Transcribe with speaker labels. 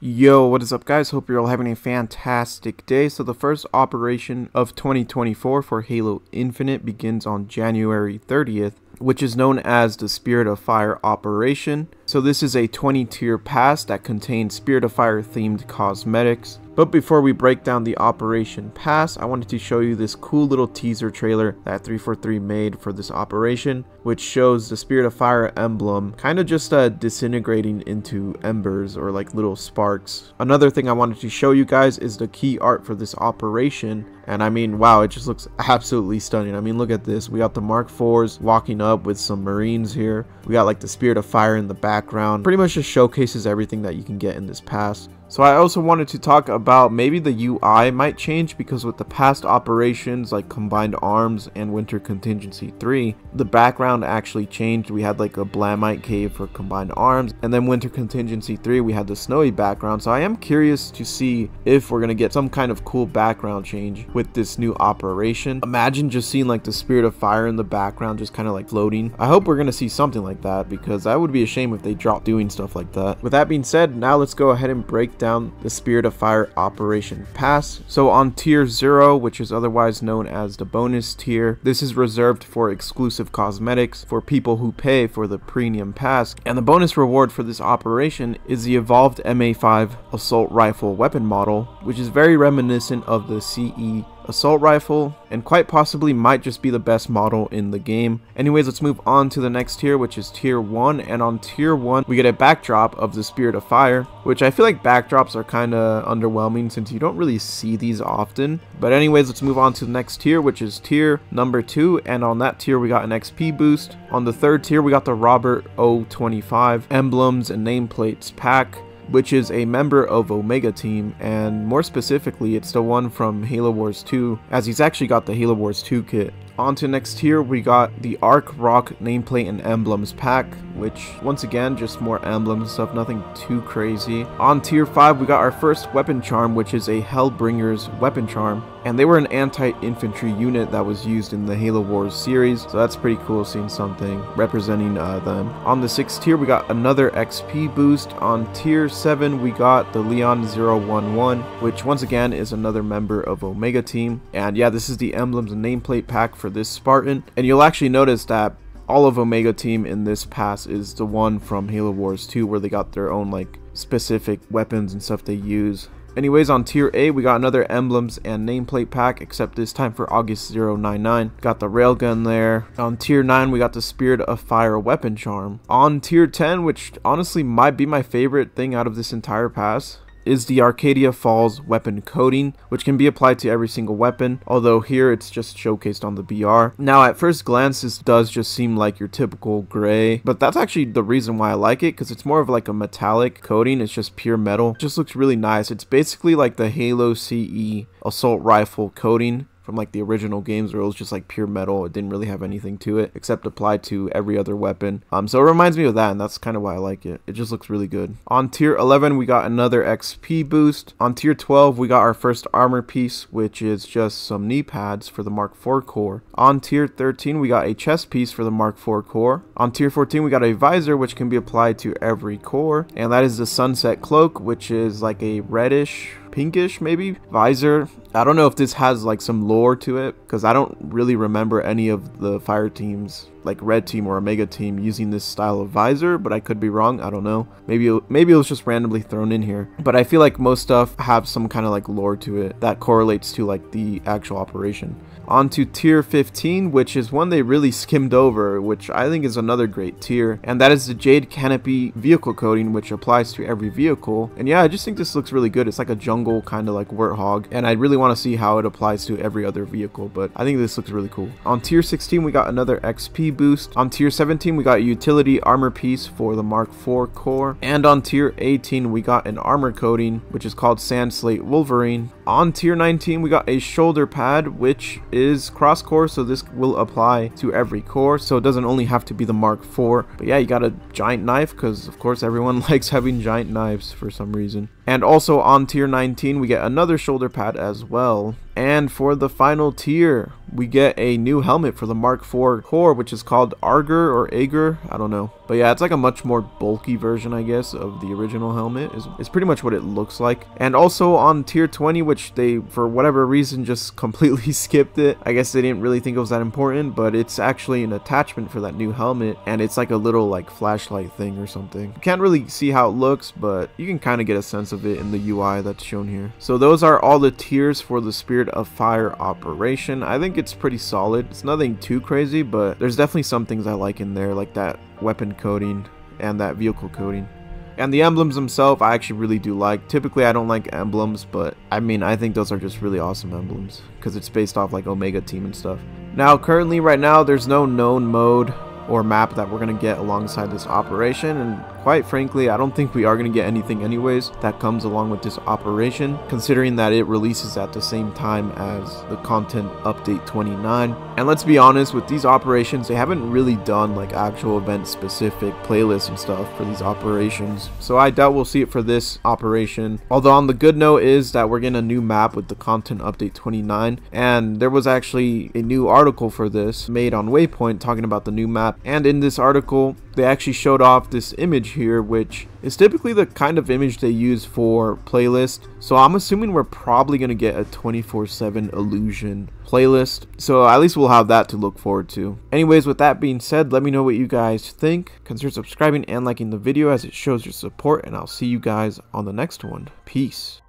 Speaker 1: Yo, what is up guys? Hope you're all having a fantastic day. So the first operation of 2024 for Halo Infinite begins on January 30th, which is known as the Spirit of Fire operation. So this is a 20-tier pass that contains Spirit of Fire themed cosmetics. But before we break down the operation pass, I wanted to show you this cool little teaser trailer that 343 made for this operation, which shows the Spirit of Fire emblem kind of just disintegrating into embers or like little sparks. Another thing I wanted to show you guys is the key art for this operation. And I mean, wow, it just looks absolutely stunning. I mean, look at this. We got the Mark IVs walking up with some Marines here. We got like the Spirit of Fire in the background. Pretty much just showcases everything that you can get in this pass. So I also wanted to talk about maybe the UI might change, because with the past operations like Combined Arms and Winter Contingency 3, the background actually changed. We had like a Blamite cave for Combined Arms, and then Winter Contingency 3 we had the snowy background. So I am curious to see if we're gonna get some kind of cool background change with this new operation. Imagine just seeing like the Spirit of Fire in the background just kind of like floating. I hope we're gonna see something like that, because that would be a shame if they dropped doing stuff like that. With that being said, now let's go ahead and break down the Spirit of Fire operation pass. So on tier 0, which is otherwise known as the bonus tier, this is reserved for exclusive cosmetics for people who pay for the premium pass, and the bonus reward for this operation is the evolved MA5 assault rifle weapon model, which is very reminiscent of the CE assault rifle and quite possibly might just be the best model in the game. Anyways, let's move on to the next tier, which is tier 1, and on tier 1 we get a backdrop of the Spirit of Fire, which I feel like backdrops are kind of underwhelming since you don't really see these often. But anyways, let's move on to the next tier, which is tier number 2, and on that tier we got an XP boost. On the third tier we got the Robert O25 emblems and nameplates pack, which is a member of Omega Team, and more specifically it's the one from Halo Wars 2, as he's actually got the Halo Wars 2 kit. On to next tier, we got the Arc Rock nameplate and emblems pack, which once again just more emblems and stuff, nothing too crazy. On tier 5 we got our first weapon charm, which is a Hellbringer's weapon charm, and they were an anti-infantry unit that was used in the Halo Wars series, so that's pretty cool seeing something representing them. On the 6th tier we got another XP boost. On tier 7 we got the Leon 011, which once again is another member of Omega Team, and yeah, this is the emblems and nameplate pack for this Spartan. And you'll actually notice that all of Omega Team in this pass is the one from Halo Wars 2, where they got their own like specific weapons and stuff they use. Anyways, on tier 8 we got another emblems and nameplate pack, except this time for August 099. Got the railgun there. On tier 9 we got the Spirit of Fire weapon charm. On tier 10, which honestly might be my favorite thing out of this entire pass, is the Arcadia Falls weapon coating, which can be applied to every single weapon, although here it's just showcased on the BR. Now at first glance this does just seem like your typical gray, but that's actually the reason why I like it, because it's more of like a metallic coating. It's just pure metal. It just looks really nice. It's basically like the Halo CE assault rifle coating from like the original games, where it was just like pure metal. It didn't really have anything to it except applied to every other weapon. So it reminds me of that, and that's kind of why I like it. It just looks really good. On tier 11 we got another XP boost. On tier 12 we got our first armor piece, which is just some knee pads for the Mark IV core. On tier 13 we got a chest piece for the Mark IV core. On tier 14 we got a visor, which can be applied to every core, and that is the Sunset Cloak, which is like a reddish pinkish maybe visor. I don't know if this has like some lore to it, because I don't really remember any of the fire teams like Red Team or Omega Team using this style of visor, but I could be wrong. I don't know. Maybe it was just randomly thrown in here, but I feel like most stuff have some kind of like lore to it that correlates to like the actual operation. On to tier 15, which is one they really skimmed over, which I think is another great tier, and that is the Jade Canopy vehicle coating, which applies to every vehicle. And yeah, I just think this looks really good. It's like a jungle kind of like warthog, and I really want to see how it applies to every other vehicle, but I think this looks really cool. On tier 16 we got another XP boost. On tier 17 we got a utility armor piece for the Mark IV core, and on tier 18 we got an armor coating, which is called Sand Slate Wolverine. On tier 19 we got a shoulder pad, which is cross core, so this will apply to every core, so it doesn't only have to be the Mark IV. But yeah, you got a giant knife, because of course everyone likes having giant knives for some reason. And also on tier 19 we get another shoulder pad as well, And for the final tier, we get a new helmet for the Mark IV core, which is called Arger or Ager, I don't know. But yeah, it's like a much more bulky version, I guess, of the original helmet. Is pretty much what it looks like. And also on tier 20, which they, for whatever reason, just completely skipped it. I guess they didn't really think it was that important, but it's actually an attachment for that new helmet. And it's like a little like flashlight thing or something. You can't really see how it looks, but you can kind of get a sense of it in the UI that's shown here. So those are all the tiers for the Spirit of Fire operation. I think it's pretty solid. It's nothing too crazy, but there's definitely some things I like in there, like that weapon coding and that vehicle coding. And the emblems themselves, I actually really do like. Typically, I don't like emblems, but I mean, I think those are just really awesome emblems because it's based off like Omega Team and stuff. Now, currently, right now, there's no known mode or map that we're going to get alongside this operation, and quite frankly, I don't think we are going to get anything anyways that comes along with this operation, considering that it releases at the same time as the content update 29. And let's be honest, with these operations, they haven't really done like actual event specific playlists and stuff for these operations, so I doubt we'll see it for this operation. Although on the good note is that we're getting a new map with the content update 29, and there was actually a new article for this made on Waypoint talking about the new map. And in this article, they actually showed off this image here, which is typically the kind of image they use for playlist. So I'm assuming we're probably going to get a 24/7 illusion playlist. So at least we'll have that to look forward to. Anyways, with that being said, let me know what you guys think. Consider subscribing and liking the video as it shows your support, and I'll see you guys on the next one. Peace.